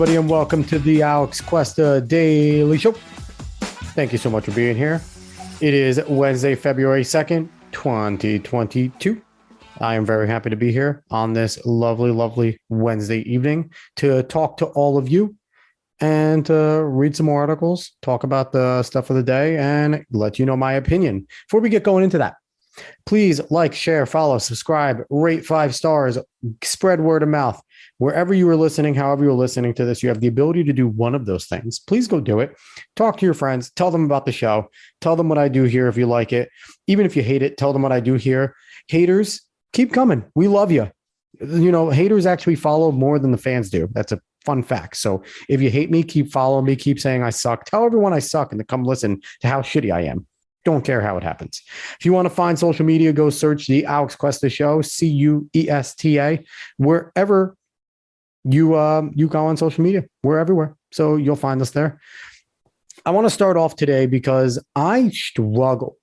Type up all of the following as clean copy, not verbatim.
everybody, and welcome to the Alex Cuesta Daily Show. Thank you so much for being here. It is Wednesday, February 2nd, 2022. I am very happy to be here on this lovely, lovely Wednesday evening to talk to all of you and read some more articles, talk about the stuff of the day, and let you know my opinion. Before we get going into that, please like, share, follow, subscribe, rate 5 stars, spread word of mouth. Wherever you are listening, however you're listening to this, you have the ability to do one of those things. Please go do it. Talk to your friends. Tell them about the show. Tell them what I do here if you like it. Even if you hate it, tell them what I do here. Haters, keep coming. We love you. You know, haters actually follow more than the fans do. That's a fun fact. So if you hate me, keep following me. Keep saying I suck. Tell everyone I suck and to come listen to how shitty I am. Don't care how it happens. If you want to find social media, go search the Alex Cuesta Show, Cuesta, wherever you go on social media. We're everywhere. So you'll find us there. I want to start off today because I struggled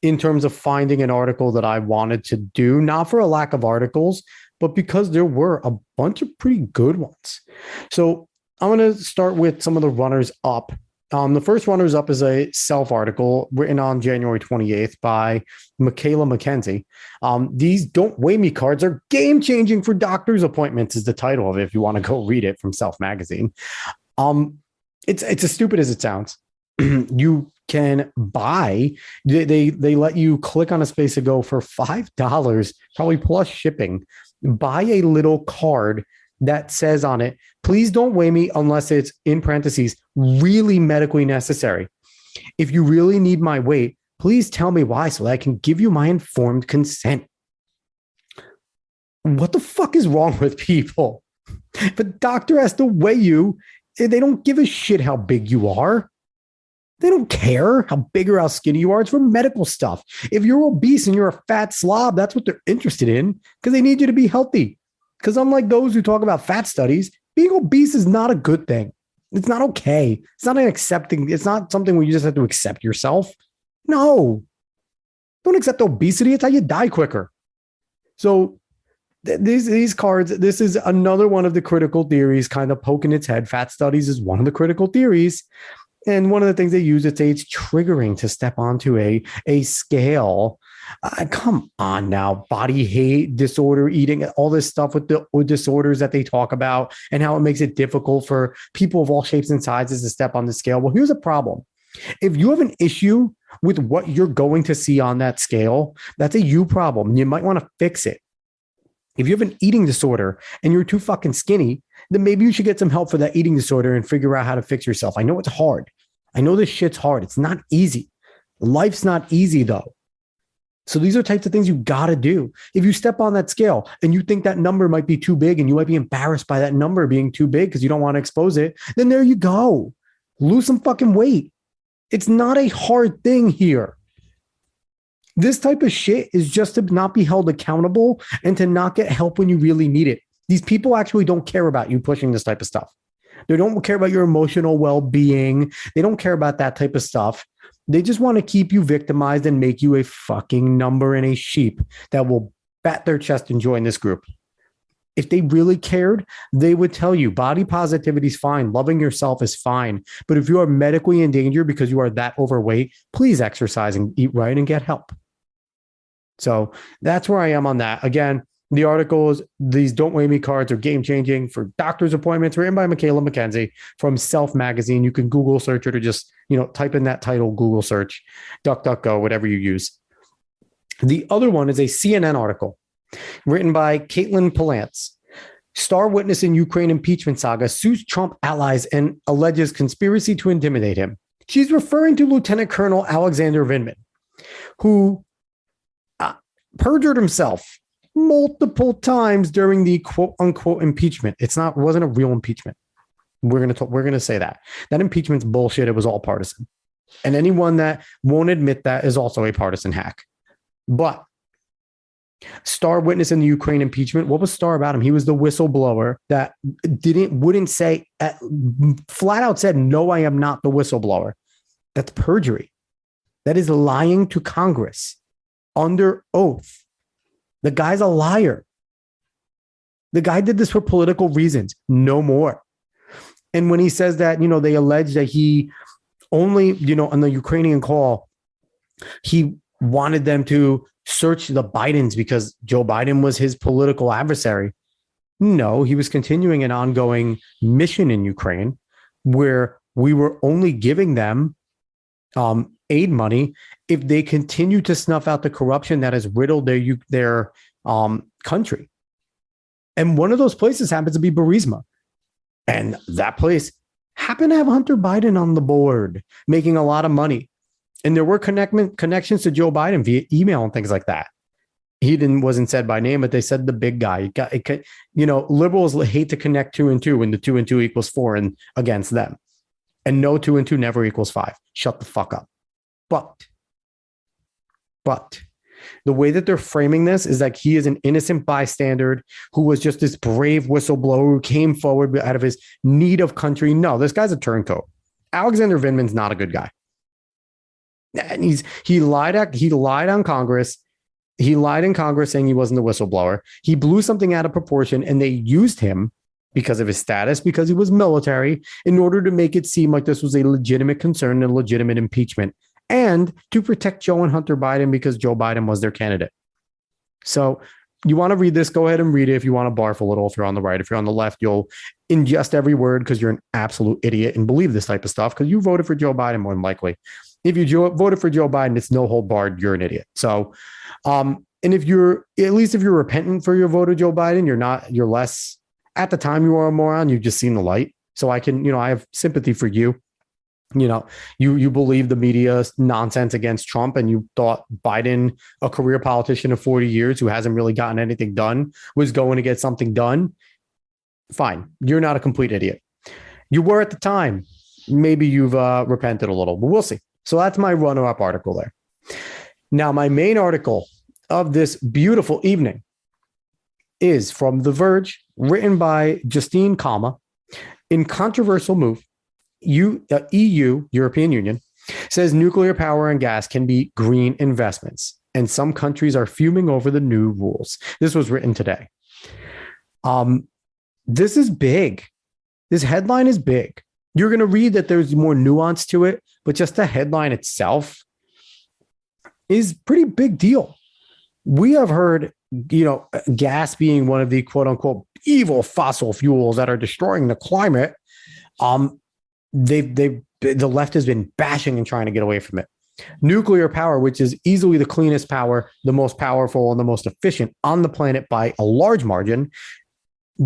in terms of finding an article that I wanted to do, not for a lack of articles, but because there were a bunch of pretty good ones. So I'm going to start with some of the runners up. The first runners up is a self article written on January 28th by Michaela McKenzie. These Don't Weigh Me cards are game changing for doctor's appointments is the title of it. If you want to go read it from Self Magazine. It's as stupid as it sounds. You can buy, they let you click on a space to go for $5, probably plus shipping, buy a little card that says on it, please don't weigh me unless it's, in parentheses, really medically necessary. If you really need my weight, please tell me why so that I can give you my informed consent. What the fuck is wrong with people? If a doctor has to weigh you, they don't give a shit how big you are. They don't care how big or how skinny you are. It's for medical stuff. If you're obese and you're a fat slob, that's what they're interested in because they need you to be healthy. Because unlike those who talk about fat studies, being obese is not a good thing. It's not okay. It's not it's not something where you just have to accept yourself. No, don't accept obesity. It's how you die quicker. So these cards, this is another one of the critical theories kind of poking its head. Fat studies is one of the critical theories. And one of the things they use, it's triggering to step onto a scale. Come on now, body hate, disorder eating, all this stuff with the disorders that they talk about and how it makes it difficult for people of all shapes and sizes to step on the scale. Well, here's a problem. If you have an issue with what you're going to see on that scale, that's a you problem. You might want to fix it. If you have an eating disorder and you're too fucking skinny, then maybe you should get some help for that eating disorder and figure out how to fix yourself. I know it's hard. I know this shit's hard. It's not easy. Life's not easy though. So these are types of things you got to do. If you step on that scale and you think that number might be too big and you might be embarrassed by that number being too big because you don't want to expose it, then there you go. Lose some fucking weight. It's not a hard thing here. This type of shit is just to not be held accountable and to not get help when you really need it. These people actually don't care about you pushing this type of stuff. They don't care about your emotional well-being. They don't care about that type of stuff. They just want to keep you victimized and make you a fucking number and a sheep that will bat their chest and join this group. If they really cared, they would tell you body positivity is fine. Loving yourself is fine. But if you are medically in danger because you are that overweight, please exercise and eat right and get help. So that's where I am on that. Again, the article is these Don't Weigh Me cards are game changing for doctor's appointments, written by Michaela McKenzie from Self Magazine. You can Google search it or just, type in that title, Google search, DuckDuckGo, whatever you use. The other one is a CNN article written by Caitlin Palance. Star witness in Ukraine impeachment saga sues Trump allies and alleges conspiracy to intimidate him. She's referring to Lieutenant Colonel Alexander Vindman, who perjured himself multiple times during the quote unquote impeachment. Wasn't a real impeachment. We're going to say that impeachment's bullshit. It was all partisan. And anyone that won't admit that is also a partisan hack. But star witness in the Ukraine impeachment, what was Star about him? He was the whistleblower that wouldn't say, flat out said, no, I am not the whistleblower. That's perjury. That is lying to Congress under oath. The guy's a liar. The guy did this for political reasons. No more. And when he says that, they allege that he only, on the Ukrainian call, he wanted them to search the Bidens because Joe Biden was his political adversary. No, he was continuing an ongoing mission in Ukraine where we were only giving them aid money if they continue to snuff out the corruption that has riddled their country. And one of those places happens to be Burisma. And that place happened to have Hunter Biden on the board, making a lot of money. And there were connections to Joe Biden via email and things like that. He wasn't said by name, but they said the big guy. Liberals hate to connect 2 and 2 when the 2 and 2 equals 4 and against them. And no 2 and 2 never equals 5. Shut the fuck up. But the way that they're framing this is like he is an innocent bystander who was just this brave whistleblower who came forward out of his need of country. No, this guy's a turncoat. Alexander Vindman's not a good guy. And he lied on Congress. He lied in Congress saying he wasn't the whistleblower. He blew something out of proportion and they used him because of his status, because he was military, in order to make it seem like this was a legitimate concern and legitimate impeachment, and to protect Joe and Hunter Biden because Joe Biden was their candidate. So you want to read this, go ahead and read it if you want to barf a little. If you're on the right, if you're on the left, you'll ingest every word because you're an absolute idiot and believe this type of stuff because you voted for Joe Biden more than likely. If you voted for Joe Biden, it's no hold barred. You're an idiot. So, and if you're repentant for your vote of Joe Biden, you're less, at the time you were a moron, you've just seen the light. So I have sympathy for you. You believe the media's nonsense against Trump and you thought Biden, a career politician of 40 years who hasn't really gotten anything done, was going to get something done. Fine. You're not a complete idiot. You were at the time. Maybe you've repented a little, but we'll see. So that's my runner-up article there. Now, my main article of this beautiful evening is from The Verge, written by Justine Calma. In controversial move, EU, European Union, says nuclear power and gas can be green investments, and some countries are fuming over the new rules. This was written today. This is big. This headline is big. You're going to read that there's more nuance to it, but just the headline itself is pretty big deal. We have heard, gas being one of the quote unquote evil fossil fuels that are destroying the climate. The left has been bashing and trying to get away from it. Nuclear power, which is easily the cleanest power, the most powerful and the most efficient on the planet by a large margin,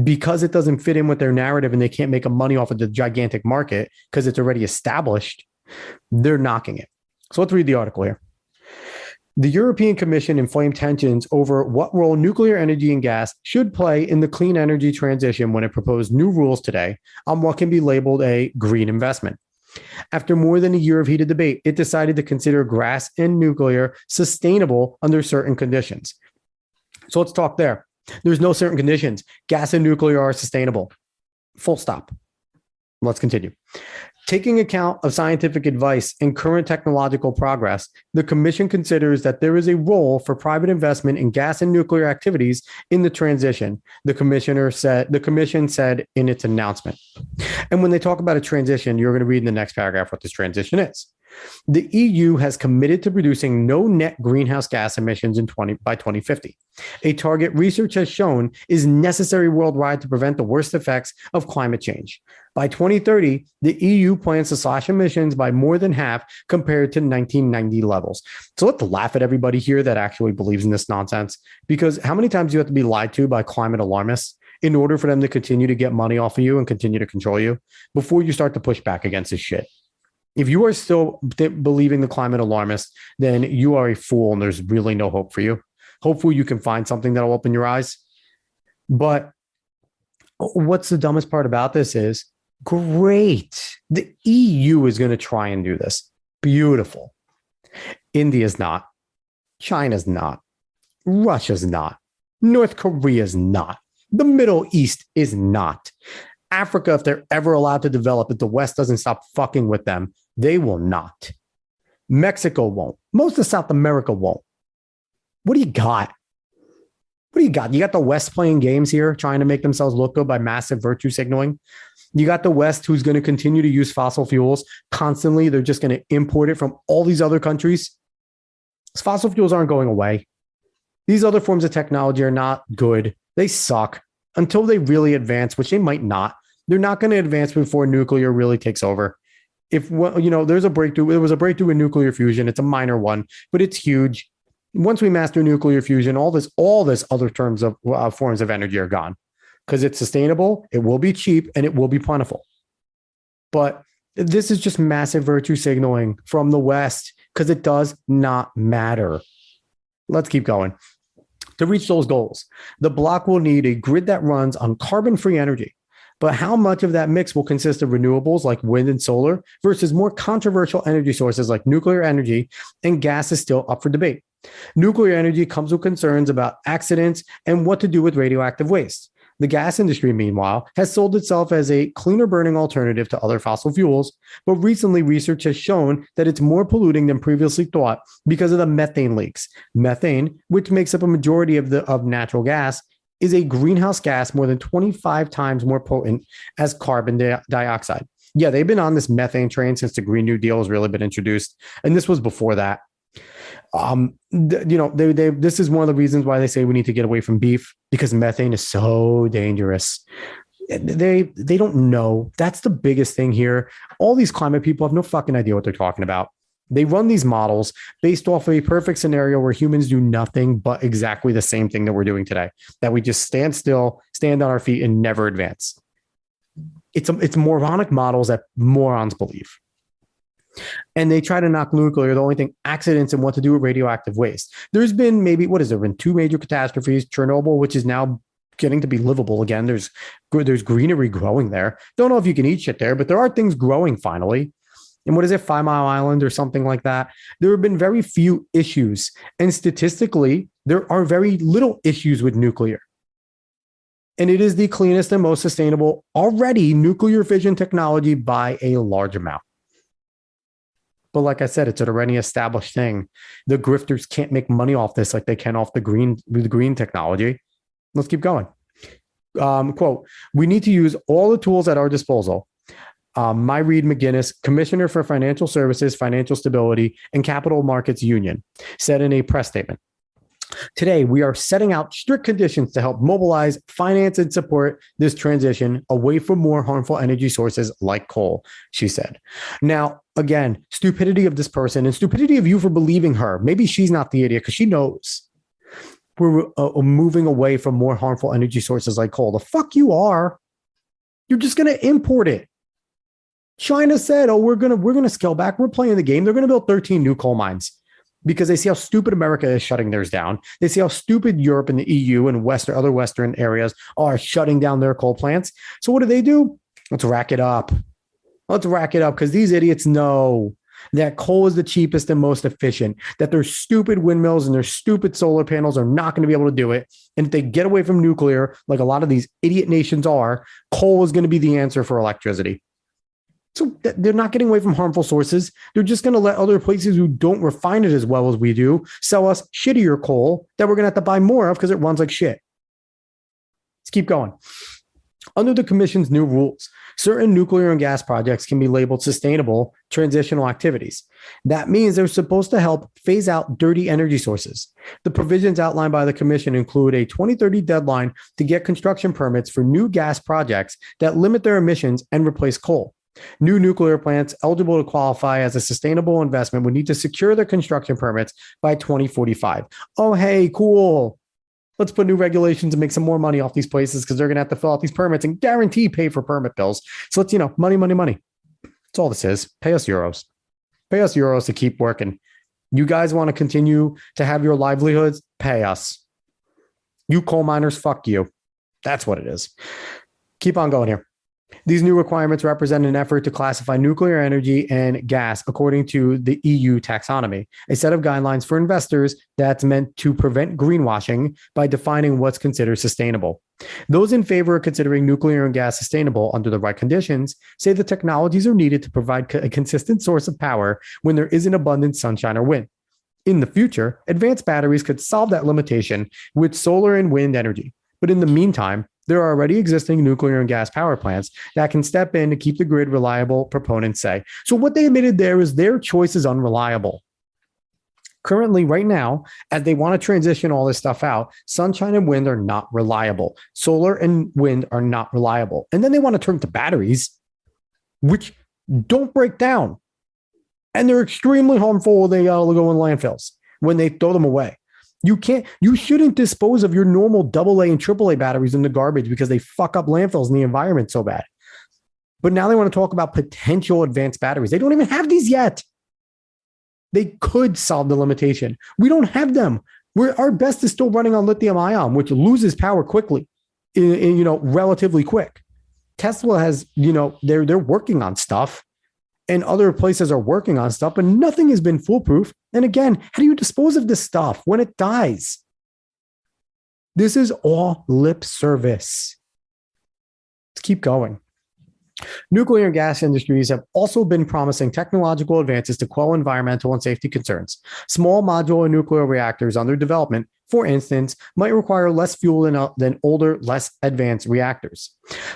because it doesn't fit in with their narrative and they can't make money off of the gigantic market because it's already established, they're knocking it. So let's read the article here. The European Commission inflamed tensions over what role nuclear energy and gas should play in the clean energy transition when it proposed new rules today on what can be labeled a green investment. After more than a year of heated debate, it decided to consider gas and nuclear sustainable under certain conditions. So let's talk there. There's no certain conditions. Gas and nuclear are sustainable. Full stop. Let's continue. Taking account of scientific advice and current technological progress, the Commission considers that there is a role for private investment in gas and nuclear activities in the transition, the Commission said in its announcement. And when they talk about a transition, you're going to read in the next paragraph what this transition is. The EU has committed to producing no net greenhouse gas emissions by 2050, a target research has shown is necessary worldwide to prevent the worst effects of climate change. By 2030, the EU plans to slash emissions by more than half compared to 1990 levels. So let's laugh at everybody here that actually believes in this nonsense, because how many times do you have to be lied to by climate alarmists in order for them to continue to get money off of you and continue to control you before you start to push back against this shit? If you are still believing the climate alarmists, then you are a fool and there's really no hope for you. Hopefully you can find something that'll open your eyes. But what's the dumbest part about this is, great, the EU is going to try and do this. Beautiful. India's not. China's not. Russia's not. North Korea's not. The Middle East is not. Africa, if they're ever allowed to develop, if the West doesn't stop fucking with them, they will not. Mexico won't. Most of South America won't. What do you got? What do you got? You got the West playing games here, trying to make themselves look good by massive virtue signaling. You got the West who's going to continue to use fossil fuels constantly. They're just going to import it from all these other countries. Fossil fuels aren't going away. These other forms of technology are not good. They suck until they really advance, which they might not. They're not going to advance before nuclear really takes over. If there's a breakthrough, there was a breakthrough in nuclear fusion. It's a minor one, but it's huge. Once we master nuclear fusion, all this other terms of forms of energy are gone because it's sustainable, it will be cheap, and it will be plentiful. But this is just massive virtue signaling from the West because it does not matter. Let's keep going. To reach those goals, the bloc will need a grid that runs on carbon-free energy. But how much of that mix will consist of renewables like wind and solar versus more controversial energy sources like nuclear energy and gas is still up for debate. Nuclear energy comes with concerns about accidents and what to do with radioactive waste. The gas industry, meanwhile, has sold itself as a cleaner burning alternative to other fossil fuels, but recently research has shown that it's more polluting than previously thought because of the methane leaks. Methane, which makes up a majority of natural gas, is a greenhouse gas more than 25 times more potent as carbon dioxide. Yeah, they've been on this methane train since the Green New Deal has really been introduced, and this was before that. This is one of the reasons why they say we need to get away from beef because methane is so dangerous. They don't know. That's the biggest thing here. All these climate people have no fucking idea what they're talking about. They run these models based off of a perfect scenario where humans do nothing but exactly the same thing that we're doing today, that we just stand still, stand on our feet, and never advance. It's moronic models that morons believe. And they try to knock nuclear, the only thing, accidents and what to do with radioactive waste. There's been been two major catastrophes, Chernobyl, which is now getting to be livable again. There's greenery growing there. Don't know if you can eat shit there, but there are things growing finally. And what is it, 5 Mile Island or something like that? There have been very few issues. And statistically, there are very little issues with nuclear. And it is the cleanest and most sustainable already nuclear fission technology by a large amount. But like I said, it's an already established thing. The grifters can't make money off this like they can off the green technology. Let's keep going. Quote, we need to use all the tools at our disposal. Myreed McGinnis, Commissioner for Financial Services, Financial Stability, and Capital Markets Union, said in a press statement, today, we are setting out strict conditions to help mobilize, finance, and support this transition away from more harmful energy sources like coal, she said. Now, again, stupidity of this person and stupidity of you for believing her. Maybe she's not the idiot because she knows we're moving away from more harmful energy sources like coal. The fuck you are. You're just going to import it. China said, we're gonna scale back. We're playing the game. They're going to build 13 new coal mines because they see how stupid America is shutting theirs down. They see how stupid Europe and the EU and other Western areas are shutting down their coal plants. So what do? Let's rack it up. Because these idiots know that coal is the cheapest and most efficient, that their stupid windmills and their stupid solar panels are not going to be able to do it. And if they get away from nuclear, like a lot of these idiot nations are, coal is going to be the answer for electricity. So they're not getting away from harmful sources. They're just going to let other places who don't refine it as well as we do sell us shittier coal that we're going to have to buy more of because it runs like shit. Let's keep going. Under the commission's new rules, certain nuclear and gas projects can be labeled sustainable transitional activities. That means they're supposed to help phase out dirty energy sources. The provisions outlined by the commission include a 2030 deadline to get construction permits for new gas projects that limit their emissions and replace coal. New nuclear plants eligible to qualify as a sustainable investment would need to secure their construction permits by 2045. Oh, hey, cool. Let's put new regulations and make some more money off these places because they're going to have to fill out these permits and guarantee pay for permit bills. So let's, money. That's all this is. Pay us euros. Pay us euros to keep working. You guys want to continue to have your livelihoods? Pay us. You coal miners, fuck you. That's what it is. Keep on going here. These new requirements represent an effort to classify nuclear energy and gas according to the EU taxonomy, a set of guidelines for investors that's meant to prevent greenwashing by defining what's considered sustainable. Those in favor of considering nuclear and gas sustainable under the right conditions say the technologies are needed to provide a consistent source of power when there isn't abundant sunshine or wind. In the future, advanced batteries could solve that limitation with solar and wind energy. But in the meantime, there are already existing nuclear and gas power plants that can step in to keep the grid reliable, proponents say. So what they admitted there is their choice is unreliable. Currently, right now, as they want to transition all this stuff out, sunshine and wind are not reliable. Solar and wind are not reliable. And then they want to turn to batteries, which don't break down. And they're extremely harmful when they go in landfills, when they throw them away. You shouldn't dispose of your normal AA and AAA batteries in the garbage because they fuck up landfills and the environment so bad. But now they want to talk about potential advanced batteries. They don't even have these yet. They could solve the limitation. We don't have them. Our best is still running on lithium ion, which loses power quickly, relatively quick. Tesla has, they're working on stuff. And other places are working on stuff, but nothing has been foolproof. And again, how do you dispose of this stuff when it dies? This is all lip service. Let's keep going. Nuclear and gas industries have also been promising technological advances to quell environmental and safety concerns. Small modular nuclear reactors under development, for instance, might require less fuel than older, less advanced reactors.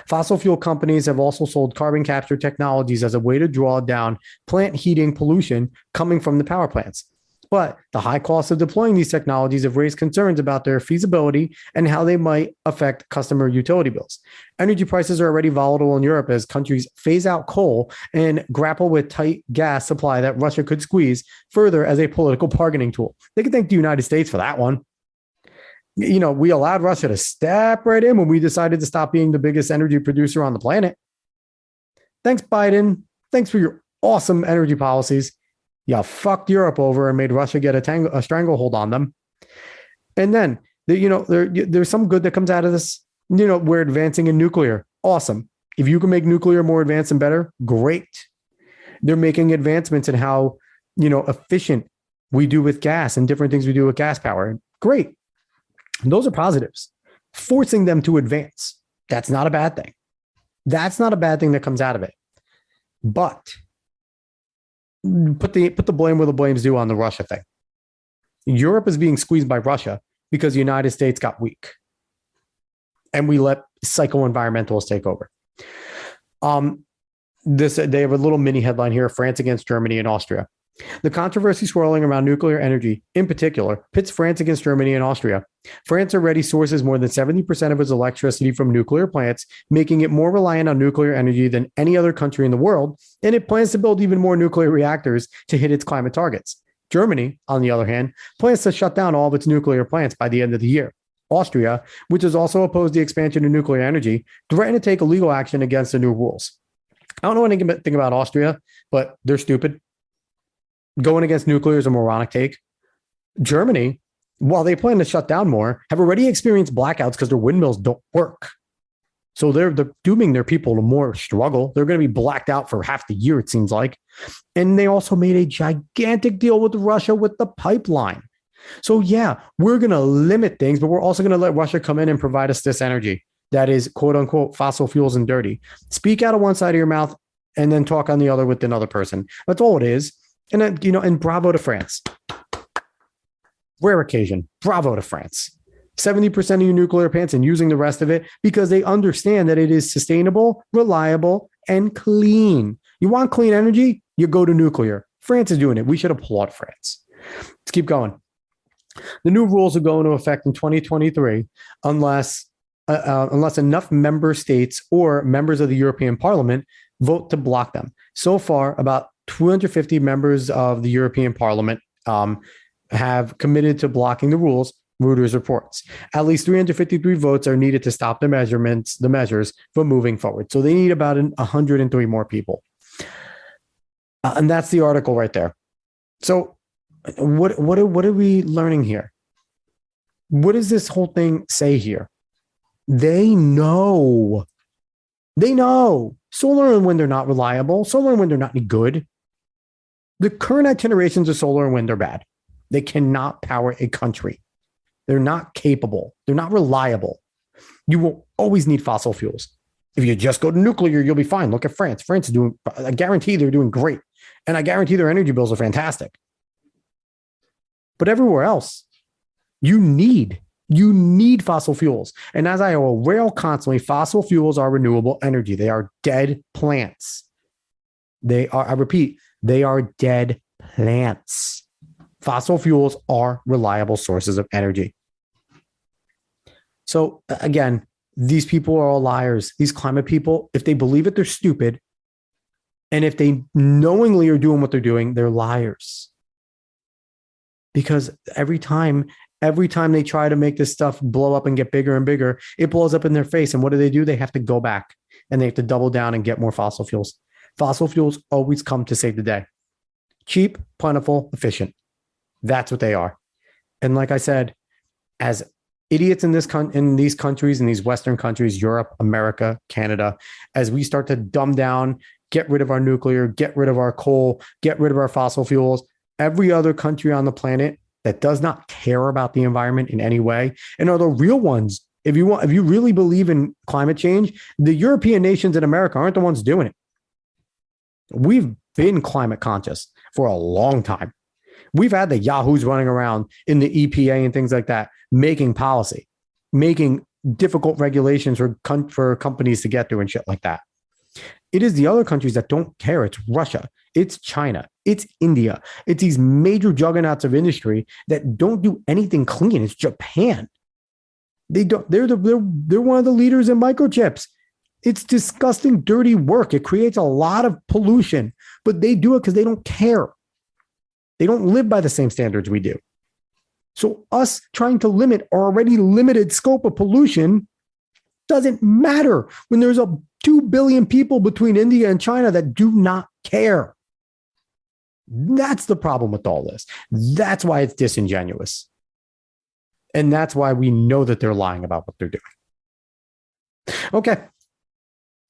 Fossil fuel companies have also sold carbon capture technologies as a way to draw down plant heating pollution coming from the power plants. But the high cost of deploying these technologies have raised concerns about their feasibility and how they might affect customer utility bills. Energy prices are already volatile in Europe as countries phase out coal and grapple with tight gas supply that Russia could squeeze further as a political bargaining tool. They can thank the United States for that one. We allowed Russia to step right in when we decided to stop being the biggest energy producer on the planet. Thanks, Biden. Thanks for your awesome energy policies. You fucked Europe over and made Russia get a stranglehold on them. And then, there's some good that comes out of this. We're advancing in nuclear. Awesome. If you can make nuclear more advanced and better, great. They're making advancements in how, efficient we do with gas and different things we do with gas power. Great. Those are positives. Forcing them to advance. That's not a bad thing. That's not a bad thing that comes out of it. But put the blame where the blame's due on the Russia thing. Europe is being squeezed by Russia because the United States got weak. And we let psycho-environmentalists take over. They have a little mini headline here: France against Germany and Austria. The controversy swirling around nuclear energy, in particular, pits France against Germany and Austria. France already sources more than 70% of its electricity from nuclear plants, making it more reliant on nuclear energy than any other country in the world, and it plans to build even more nuclear reactors to hit its climate targets. Germany, on the other hand, plans to shut down all of its nuclear plants by the end of the year. Austria, which has also opposed the expansion of nuclear energy, threatened to take legal action against the new rules. I don't know anything about Austria, but they're stupid. Going against nuclear is a moronic take. Germany, while they plan to shut down more, have already experienced blackouts because their windmills don't work. So they're dooming their people to more struggle. They're going to be blacked out for half the year, it seems like. And they also made a gigantic deal with Russia with the pipeline. So yeah, we're going to limit things, but we're also going to let Russia come in and provide us this energy that is quote unquote fossil fuels and dirty. Speak out of one side of your mouth and then talk on the other with another person. That's all it is. And then, and bravo to France. Rare occasion. Bravo to France. 70% of your nuclear plants and using the rest of it because they understand that it is sustainable, reliable, and clean. You want clean energy? You go to nuclear. France is doing it. We should applaud France. Let's keep going. The new rules will go into effect in 2023 unless enough member states or members of the European Parliament vote to block them. So far, about 250 members of the European Parliament have committed to blocking the rules, Reuters reports. At least 353 votes are needed to stop the measures from moving forward. So they need about 103 more people. And that's the article right there. So what are we learning here? What does this whole thing say here? They know. Solar and wind are not reliable. Solar and wind are not any good. The current itinerations of solar and wind are bad. They cannot power a country. They're not capable. They're not reliable. You will always need fossil fuels. If you just go to nuclear, you'll be fine. Look at France. France is doing, I guarantee they're doing great. And I guarantee their energy bills are fantastic. But everywhere else, you need fossil fuels. And as I will rail constantly, fossil fuels are renewable energy. They are dead plants. They are, I repeat, they are dead plants. Fossil fuels are reliable sources of energy. So again, these people are all liars. These climate people, if they believe it, they're stupid. And if they knowingly are doing what they're doing, they're liars. Because every time they try to make this stuff blow up and get bigger and bigger, it blows up in their face. And what do? They have to go back and they have to double down and get more fossil fuels. Fossil fuels always come to save the day. Cheap, plentiful, efficient. That's what they are. And like I said, as idiots in these countries, in these Western countries, Europe, America, Canada, as we start to dumb down, get rid of our nuclear, get rid of our coal, get rid of our fossil fuels, every other country on the planet that does not care about the environment in any way, and are the real ones. If you really believe in climate change, the European nations in America aren't the ones doing it. We've been climate conscious for a long time. We've had the yahoos running around in the EPA and things like that, making policy, making difficult regulations for companies to get through and shit like that. It is the other countries that don't care. It's Russia, it's China, it's India, it's these major juggernauts of industry that don't do anything clean. It's Japan. They're one of the leaders in microchips. It's disgusting, dirty work. It creates a lot of pollution, but they do it because they don't care. They don't live by the same standards we do. So us trying to limit our already limited scope of pollution doesn't matter when there's 2 billion people between India and China that do not care. That's the problem with all this. That's why it's disingenuous. And that's why we know that they're lying about what they're doing. Okay.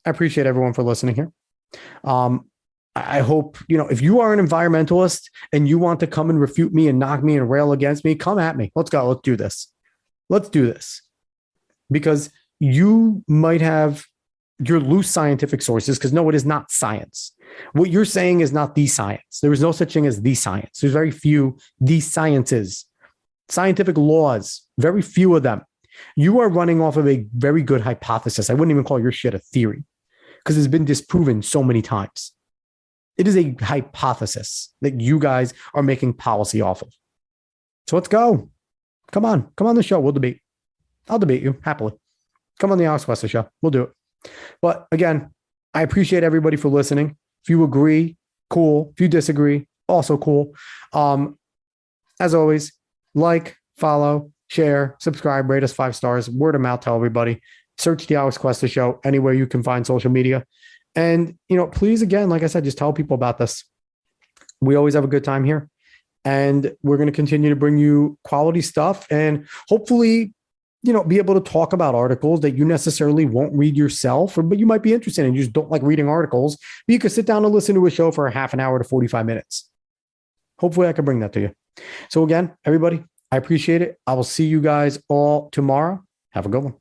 I appreciate everyone for listening here. I hope, if you are an environmentalist and you want to come and refute me and knock me and rail against me, come at me. Let's go. Let's do this. Let's do this. Because you might have your loose scientific sources, because no, it is not science. What you're saying is not the science. There is no such thing as the science. There's very few the sciences, scientific laws, very few of them. You are running off of a very good hypothesis. I wouldn't even call your shit a theory because it's been disproven so many times. It is a hypothesis that you guys are making policy off of. So let's go. Come on the show. We'll debate. I'll debate you happily. Come on the Alex Wester show. We'll do it. But again, I appreciate everybody for listening. If you agree, cool. If you disagree, also cool. As always, like, follow, share, subscribe, rate us 5 stars, word of mouth, tell everybody. Search the Alex Questa Show anywhere you can find social media. And, please, again, like I said, just tell people about this. We always have a good time here. And we're going to continue to bring you quality stuff and hopefully, be able to talk about articles that you necessarily won't read yourself, but you might be interested in. You just don't like reading articles. But you could sit down and listen to a show for a half an hour to 45 minutes. Hopefully I can bring that to you. So again, everybody, I appreciate it. I will see you guys all tomorrow. Have a good one.